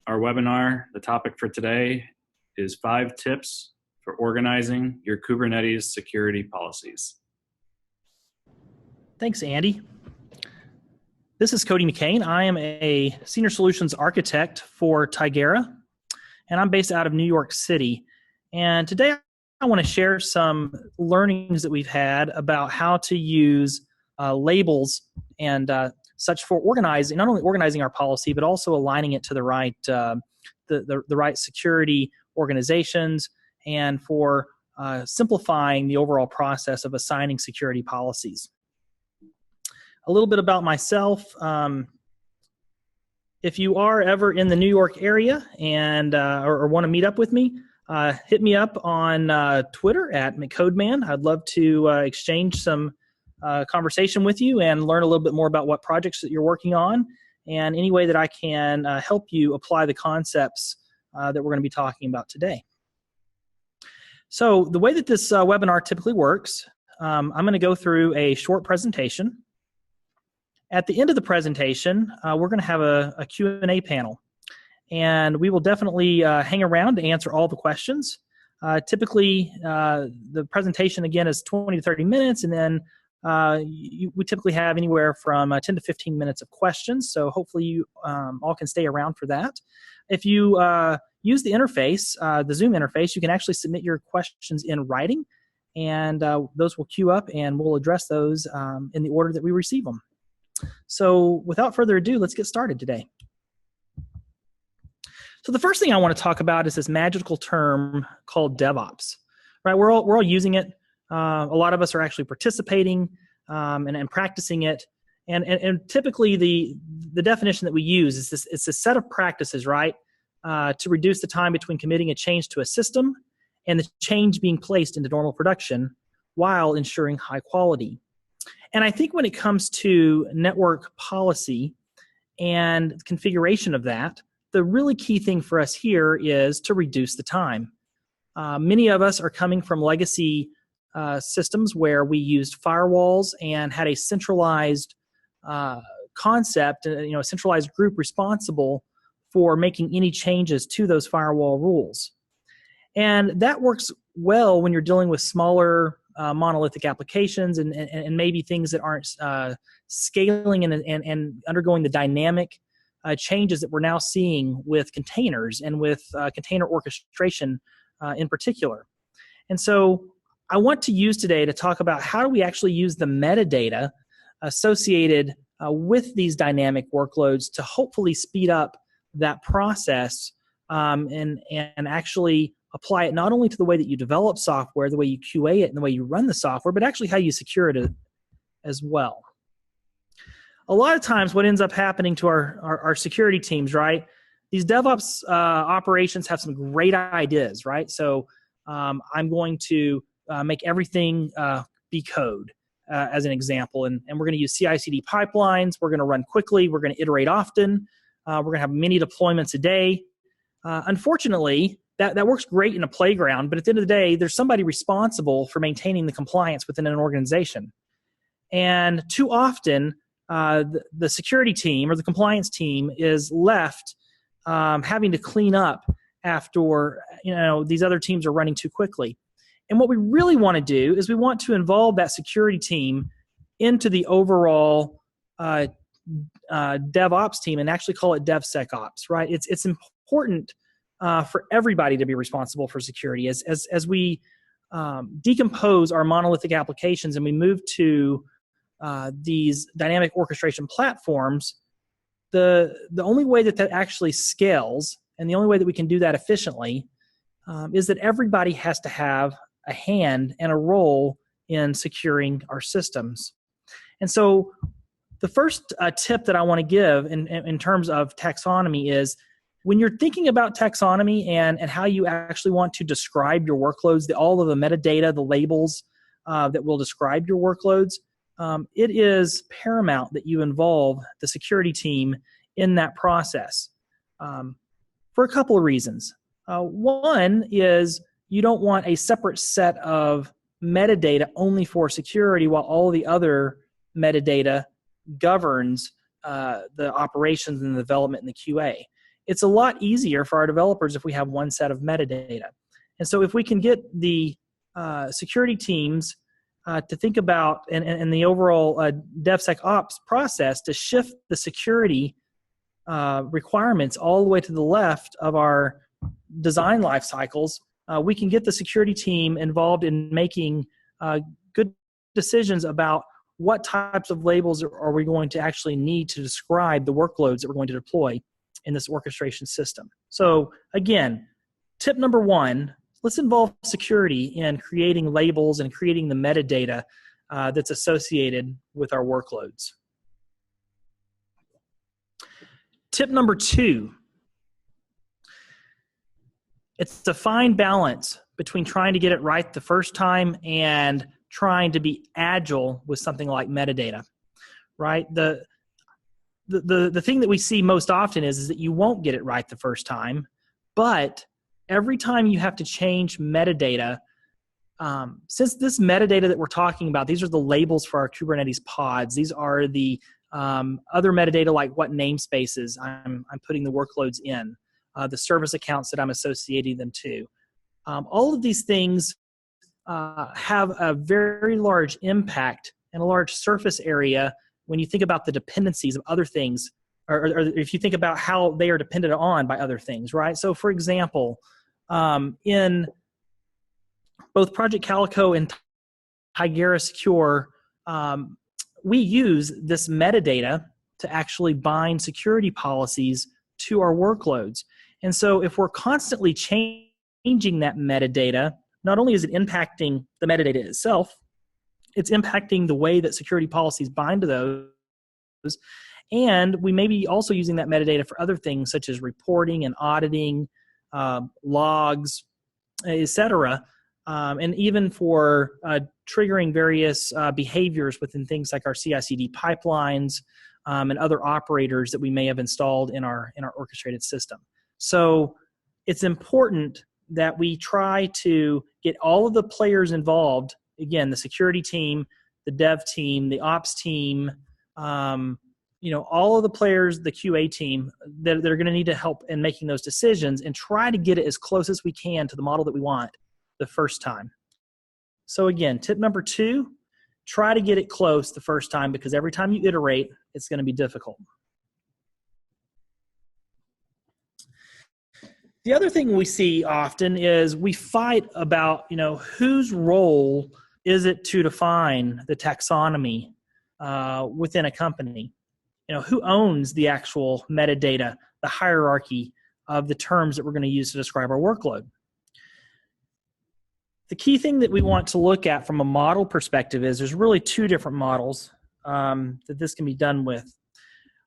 our webinar. The topic for today is 5 tips for organizing your Kubernetes security policies. Thanks, Andy. This is Cody McCain. I am a Senior Solutions Architect for Tigera, and I'm based out of New York City. And today I want to share some learnings that we've had about how to use labels and such for organizing, not only organizing our policy, but also aligning it to the right the right security organizations, and for simplifying the overall process of assigning security policies. A little bit about myself. If you are ever in the New York area and or want to meet up with me, hit me up on Twitter at McCodeman. I'd love to exchange some conversation with you and learn a little bit more about what projects that you're working on, and any way that I can help you apply the concepts that we're going to be talking about today. So the way that this webinar typically works, I'm going to go through a short presentation. At the end of the presentation, we're going to have a Q&A panel, and we will definitely hang around to answer all the questions. Typically, the presentation, again, is 20 to 30 minutes, and then we typically have anywhere from 10 to 15 minutes of questions, so hopefully you all can stay around for that. If you use the interface, the Zoom interface, you can actually submit your questions in writing, and those will queue up, and we'll address those in the order that we receive them. So without further ado, let's get started today. So the first thing I want to talk about is this magical term called DevOps. Right? We're all using it. A lot of us are actually participating and practicing it. And typically the definition that we use is this: it's a set of practices, right, to reduce the time between committing a change to a system and the change being placed into normal production while ensuring high quality. And I think when it comes to network policy and configuration of that, the really key thing for us here is to reduce the time. Many of us are coming from legacy systems where we used firewalls and had a centralized concept, a centralized group responsible for making any changes to those firewall rules. And that works well when you're dealing with smaller monolithic applications and maybe things that aren't scaling and undergoing the dynamic changes that we're now seeing with containers and with container orchestration in particular. And so I want to use today to talk about how do we actually use the metadata associated with these dynamic workloads to hopefully speed up that process and actually apply it not only to the way that you develop software, the way you QA it, and the way you run the software, but actually how you secure it as well. A lot of times what ends up happening to our security teams, right, these DevOps operations have some great ideas, right? So I'm going to make everything be code, as an example, and we're going to use CI/CD pipelines. We're going to run quickly. We're going to iterate often. We're going to have many deployments a day. Unfortunately, that works great in a playground, but at the end of the day, there's somebody responsible for maintaining the compliance within an organization. And too often, the security team or the compliance team is left having to clean up after these other teams are running too quickly. And what we really want to do is we want to involve that security team into the overall DevOps team and actually call it DevSecOps, right? It's important for everybody to be responsible for security. As we decompose our monolithic applications and we move to these dynamic orchestration platforms, the only way that actually scales, and the only way that we can do that efficiently, is that everybody has to have a hand and a role in securing our systems. And so the first tip that I want to give in terms of taxonomy is, when you're thinking about taxonomy and how you actually want to describe your workloads, all of the metadata, the labels that will describe your workloads, it is paramount that you involve the security team in that process for a couple of reasons. One is you don't want a separate set of metadata only for security while all the other metadata governs the operations and the development and the QA. it's a lot easier for our developers if we have one set of metadata. And so if we can get the security teams to think about, and the overall DevSecOps process to shift the security requirements all the way to the left of our design life cycles, we can get the security team involved in making good decisions about what types of labels are we going to actually need to describe the workloads that we're going to deploy in this orchestration system. So again, tip number one, let's involve security in creating labels and creating the metadata that's associated with our workloads. Tip number two, it's a fine balance between trying to get it right the first time and trying to be agile with something like metadata, right? The thing that we see most often is that you won't get it right the first time, but every time you have to change metadata, since this metadata that we're talking about, these are the labels for our Kubernetes pods. These are the other metadata like what namespaces I'm putting the workloads in, the service accounts that I'm associating them to. All of these things have a very large impact and a large surface area when you think about the dependencies of other things, or if you think about how they are dependent on by other things, right? So for example, in both Project Calico and Tigera Secure, we use this metadata to actually bind security policies to our workloads. And so if we're constantly changing that metadata, not only is it impacting the metadata itself, it's impacting the way that security policies bind to those. And we may be also using that metadata for other things such as reporting and auditing, logs, etc. And even for triggering various behaviors within things like our CI/CD pipelines and other operators that we may have installed in our orchestrated system. So it's important that we try to get all of the players involved, again, the security team, the dev team, the ops team, all of the players, the QA team, that are going to need to help in making those decisions and try to get it as close as we can to the model that we want the first time. So again, tip number two, try to get it close the first time, because every time you iterate, it's going to be difficult. The other thing we see often is we fight about, whose role is it to define the taxonomy within a company? Who owns the actual metadata, the hierarchy of the terms that we're going to use to describe our workload? The key thing that we want to look at from a model perspective is there's really two different models that this can be done with.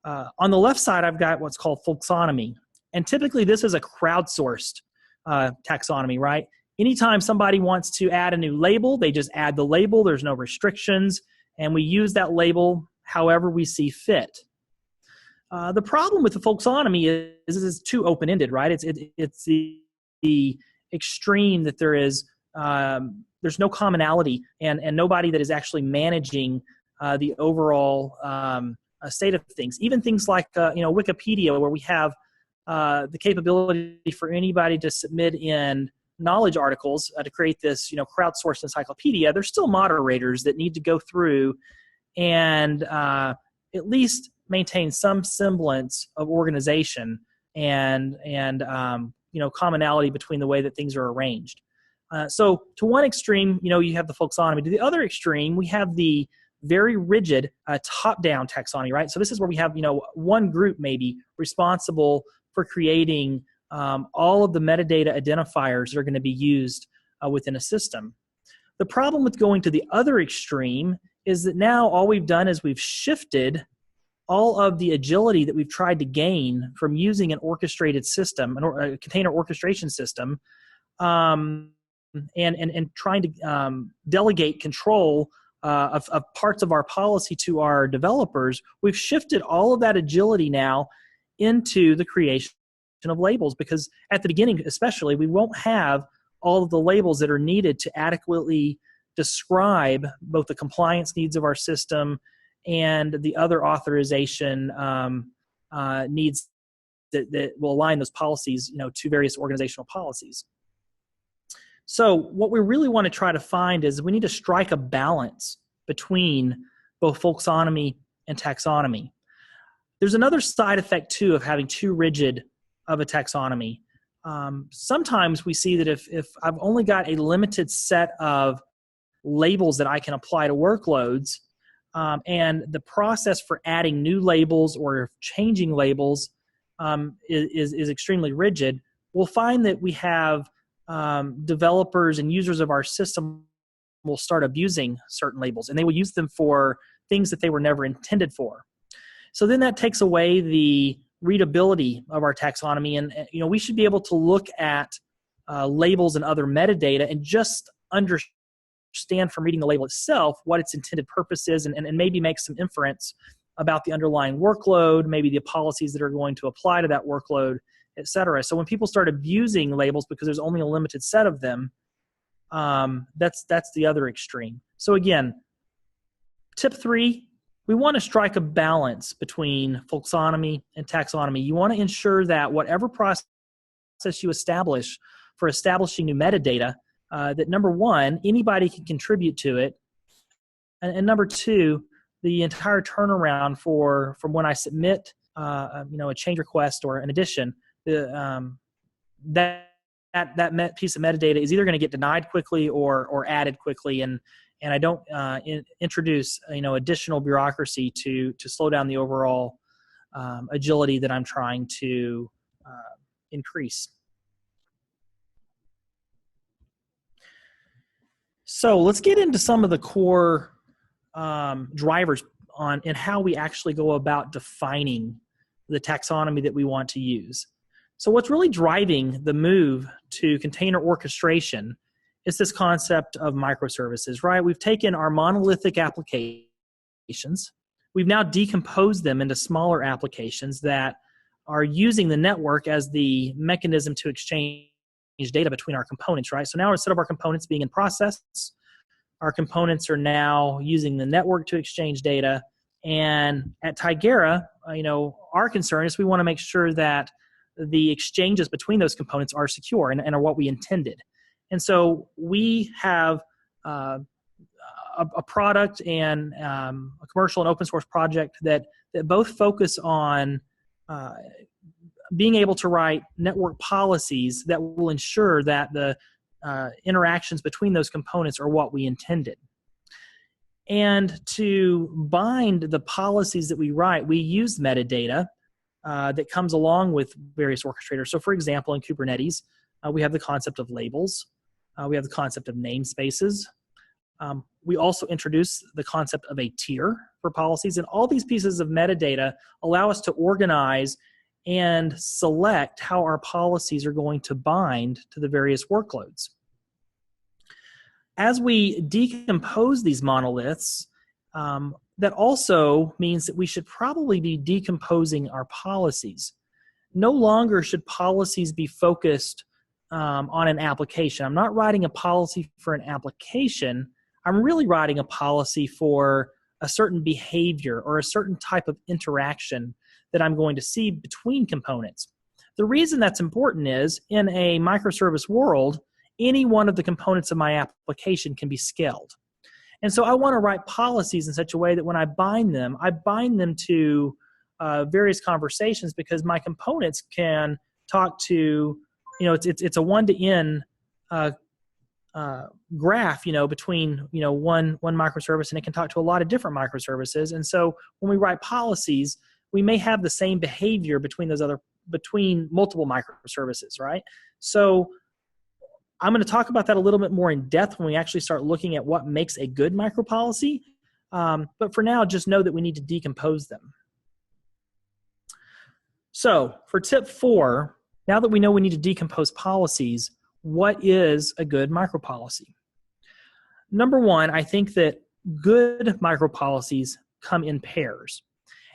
On the left side, I've got what's called taxonomy. And typically this is a crowdsourced taxonomy, right? Anytime somebody wants to add a new label, they just add the label. There's no restrictions. And we use that label however we see fit. The problem with the taxonomy is it's too open-ended, right? It's the extreme that there's no commonality and nobody that is actually managing the overall state of things. Even things like Wikipedia, where we have the capability for anybody to submit in knowledge articles to create this crowdsourced encyclopedia. There's still moderators that need to go through and at least maintain some semblance of organization and commonality between the way that things are arranged. So to one extreme, you have the taxonomy. To the other extreme, we have the very rigid top-down taxonomy, right? So this is where we have one group maybe responsible for creating all of the metadata identifiers that are going to be used within a system. The problem with going to the other extreme is that now all we've done is we've shifted all of the agility that we've tried to gain from using an orchestrated system, a container orchestration system, and trying to delegate control of parts of our policy to our developers. We've shifted all of that agility now into the creation of labels, because at the beginning especially, we won't have all of the labels that are needed to adequately describe both the compliance needs of our system and the other authorization needs that will align those policies, to various organizational policies. So what we really want to try to find is we need to strike a balance between both folksonomy and taxonomy. There's another side effect too of having too rigid of a taxonomy. Sometimes we see that if I've only got a limited set of labels that I can apply to workloads, and the process for adding new labels or changing labels is extremely rigid, we'll find that we have developers and users of our system will start abusing certain labels, and they will use them for things that they were never intended for. So then that takes away the readability of our taxonomy, and we should be able to look at labels and other metadata and just understand from reading the label itself what its intended purpose is, and maybe make some inference about the underlying workload, maybe the policies that are going to apply to that workload, et cetera. So when people start abusing labels because there's only a limited set of them, that's the other extreme. So again, tip 3, we want to strike a balance between folksonomy and taxonomy. You want to ensure that whatever process you establish for establishing new metadata, that number 1, anybody can contribute to it, and number 2, the entire turnaround from when I submit a change request or an addition, that piece of metadata is either going to get denied quickly or added quickly, and I don't introduce additional bureaucracy to slow down the overall agility that I'm trying to increase. So let's get into some of the core drivers in how we actually go about defining the taxonomy that we want to use. So what's really driving the move to container orchestration is this concept of microservices, right? We've taken our monolithic applications, we've now decomposed them into smaller applications that are using the network as the mechanism to exchange data between our components, right? So now instead of our components being in process, our components are now using the network to exchange data. And at Tigera, our concern is we want to make sure that the exchanges between those components are secure and are what we intended. And so we have a product and a commercial and open source project that both focus on being able to write network policies that will ensure that the interactions between those components are what we intended. And to bind the policies that we write, we use metadata that comes along with various orchestrators. So for example, in Kubernetes, we have the concept of labels. We have the concept of namespaces. We also introduce the concept of a tier for policies. And all these pieces of metadata allow us to organize and select how our policies are going to bind to the various workloads. As we decompose these monoliths, that also means that we should probably be decomposing our policies. No longer should policies be focused on an application. I'm not writing a policy for an application. I'm really writing a policy for a certain behavior or a certain type of interaction that I'm going to see between components. The reason that's important is in a microservice world, any one of the components of my application can be scaled. And so I want to write policies in such a way that when I bind them to various conversations, because my components can talk to, it's a one-to-n graph, between, one microservice, and it can talk to a lot of different microservices. And so when we write policies, we may have the same behavior between multiple microservices, right? So I'm going to talk about that a little bit more in depth when we actually start looking at what makes a good micropolicy. But for now, just know that we need to decompose them. So for tip 4, now that we know we need to decompose policies, what is a good micropolicy? Number 1, I think that good micropolicies come in pairs.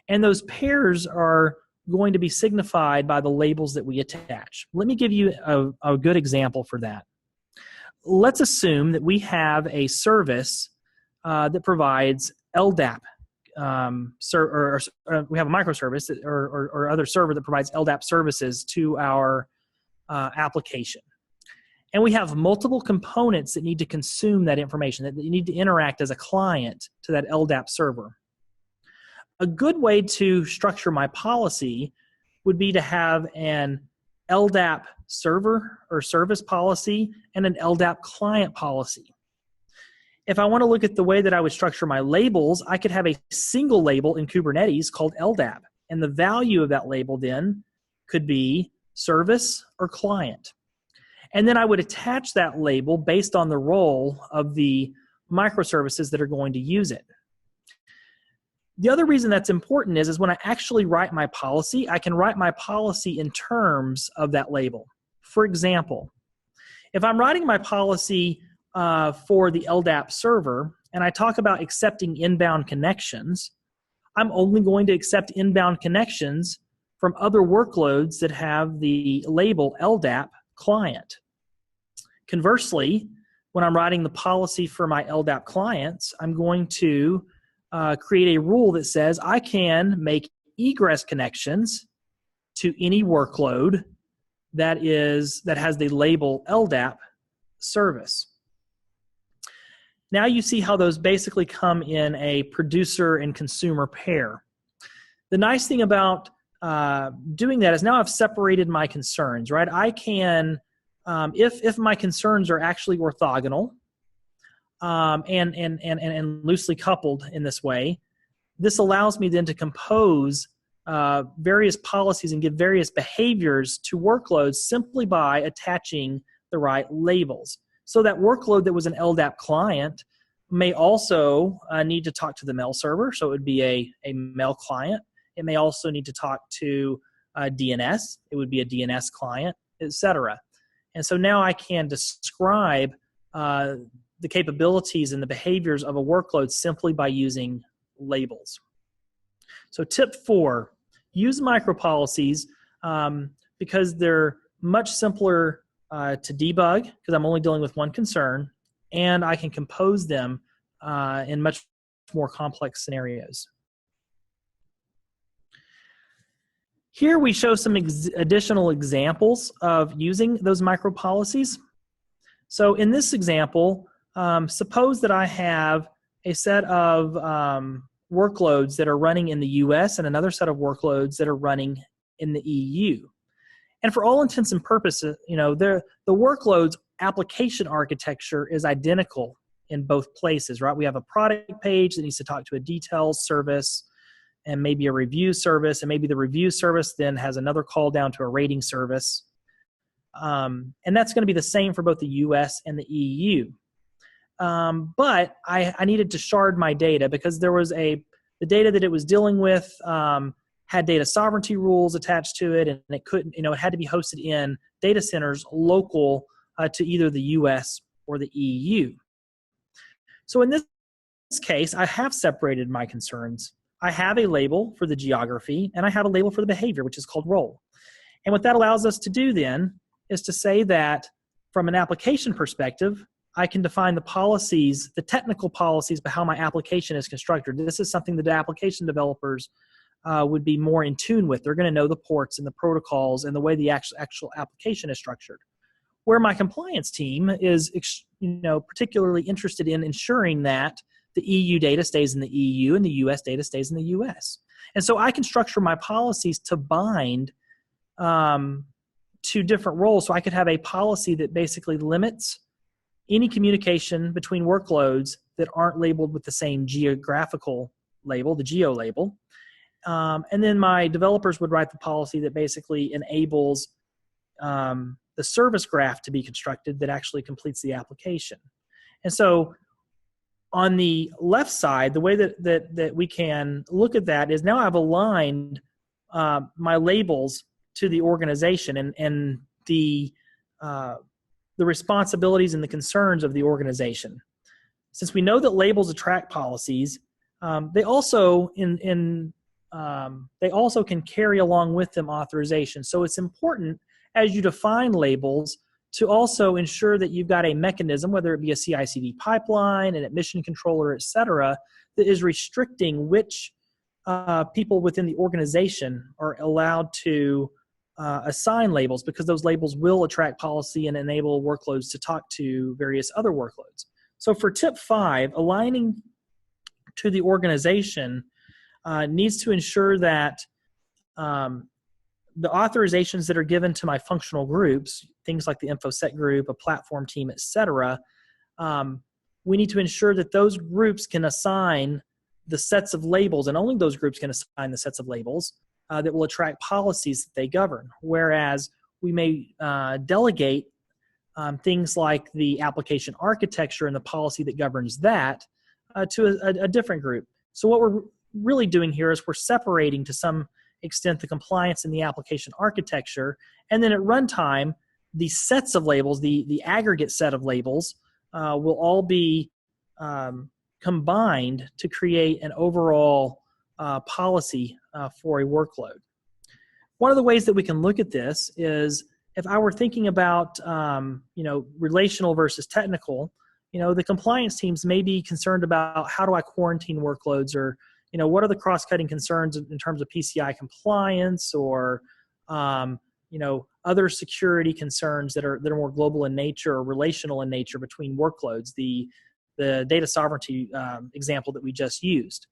And those pairs are going to be signified by the labels that we attach. Let me give you a good example for that. Let's assume that we have a service that provides LDAP we have a microservice or other server that provides LDAP services to our application. And we have multiple components that need to consume that information, that need to interact as a client to that LDAP server. A good way to structure my policy would be to have an LDAP server or service policy and an LDAP client policy. If I want to look at the way that I would structure my labels, I could have a single label in Kubernetes called LDAP. And the value of that label then could be service or client. And then I would attach that label based on the role of the microservices that are going to use it. The other reason that's important is when I actually write my policy, I can write my policy in terms of that label. For example, if I'm writing my policy for the LDAP server and I talk about accepting inbound connections, I'm only going to accept inbound connections from other workloads that have the label LDAP client. Conversely, when I'm writing the policy for my LDAP clients, I'm going to create a rule that says I can make egress connections to any workload that has the label LDAP service. Now you see how those basically come in a producer and consumer pair. The nice thing about doing that is now I've separated my concerns, right? I can, if my concerns are actually orthogonal and loosely coupled in this way, this allows me then to compose various policies and give various behaviors to workloads simply by attaching the right labels. So that workload that was an LDAP client may also need to talk to the mail server, so it would be a mail client. It may also need to talk to DNS. It would be a DNS client, etc. And so now I can describe the capabilities and the behaviors of a workload simply by using labels. So tip 4, use micropolicies because they're much simpler to debug because I'm only dealing with one concern, and I can compose them in much more complex scenarios. Here we show some additional examples of using those micropolicies. So in this example, suppose that I have a set of workloads that are running in the US and another set of workloads that are running in the EU. And for all intents and purposes, the workload's application architecture is identical in both places, right? We have a product page that needs to talk to a details service and maybe a review service, and maybe the review service then has another call down to a rating service. And that's going to be the same for both the US and the EU. But I needed to shard my data because there was the data that it was dealing with had data sovereignty rules attached to it, and it couldn't, it had to be hosted in data centers local to either the US or the EU. So in this case, I have separated my concerns. I have a label for the geography, and I have a label for the behavior, which is called role. And what that allows us to do then is to say that from an application perspective, I can define the policies, the technical policies, but how my application is constructed. This is something that the application developers would be more in tune with. They're going to know the ports and the protocols and the way the actual application is structured. Where my compliance team is, particularly interested in ensuring that the EU data stays in the EU and the US data stays in the US. And so I can structure my policies to bind to different roles. So I could have a policy that basically limits any communication between workloads that aren't labeled with the same geographical label, the geo label. And then my developers would write the policy that basically enables the service graph to be constructed that actually completes the application. And so on the left side, the way that we can look at that is now I've aligned my labels to the organization and the responsibilities and the concerns of the organization. Since we know that labels attract policies, they also can carry along with them authorization. So it's important as you define labels to also ensure that you've got a mechanism, whether it be a CI/CD pipeline, an admission controller, et cetera, that is restricting which people within the organization are allowed to assign labels, because those labels will attract policy and enable workloads to talk to various other workloads. So for tip 5, aligning to the organization needs to ensure that the authorizations that are given to my functional groups, things like the InfoSec group, a platform team, et cetera, we need to ensure that those groups can assign the sets of labels, and only those groups can assign the sets of labels that will attract policies that they govern. Whereas we may delegate things like the application architecture and the policy that governs that to a different group. So what we're really doing here is we're separating to some extent the compliance in the application architecture, and then at runtime, the sets of labels, the aggregate set of labels, will all be combined to create an overall policy for a workload. One of the ways that we can look at this is if I were thinking about relational versus technical, the compliance teams may be concerned about how do I quarantine workloads, or what are the cross-cutting concerns in terms of PCI compliance, or other security concerns that are more global in nature or relational in nature between workloads. The data sovereignty example that we just used,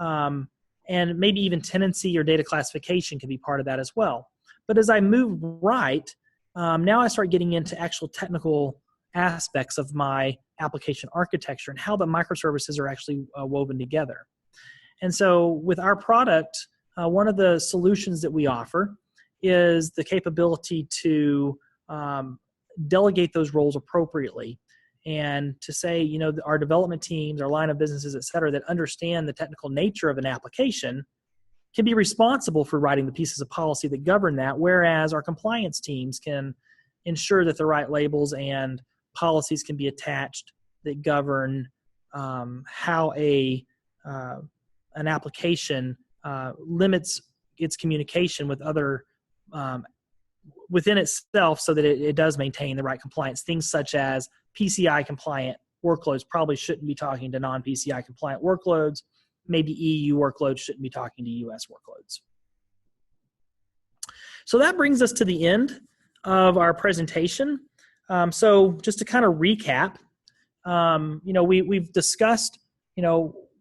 and maybe even tenancy or data classification can be part of that as well. But as I move right, now I start getting into actual technical aspects of my application architecture and how the microservices are actually woven together. And so with our product, one of the solutions that we offer is the capability to delegate those roles appropriately, and to say, our development teams, our line of businesses, et cetera, that understand the technical nature of an application can be responsible for writing the pieces of policy that govern that, whereas our compliance teams can ensure that the right labels and policies can be attached that govern how an application limits its communication with other within itself, so that it does maintain the right compliance. Things such as PCI compliant workloads probably shouldn't be talking to non-PCI compliant workloads. Maybe EU workloads shouldn't be talking to US workloads. So that brings us to the end of our presentation. So just to kind of recap, we've discussed,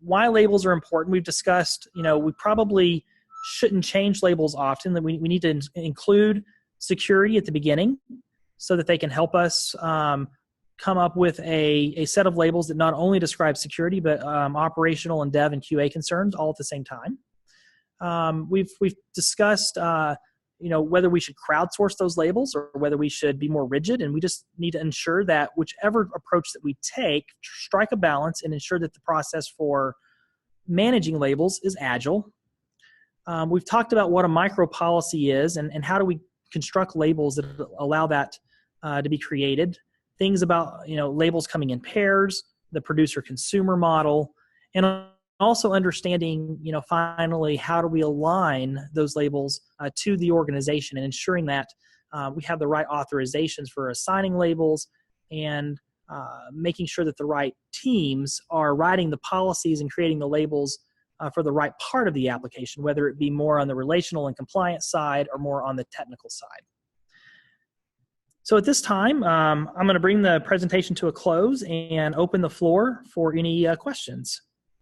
why labels are important. We've discussed, we probably shouldn't change labels often, that we need to include security at the beginning so that they can help us come up with a set of labels that not only describe security, but operational and dev and QA concerns all at the same time. We've discussed, whether we should crowdsource those labels or whether we should be more rigid, and we just need to ensure that whichever approach that we take, strike a balance and ensure that the process for managing labels is agile. We've talked about what a micro policy is and how do we construct labels that allow that to be created. Things about labels coming in pairs, the producer-consumer model, and also understanding finally how do we align those labels to the organization, and ensuring that we have the right authorizations for assigning labels, and making sure that the right teams are writing the policies and creating the labels for the right part of the application, whether it be more on the relational and compliance side or more on the technical side. So at this time, I'm going to bring the presentation to a close and open the floor for any questions.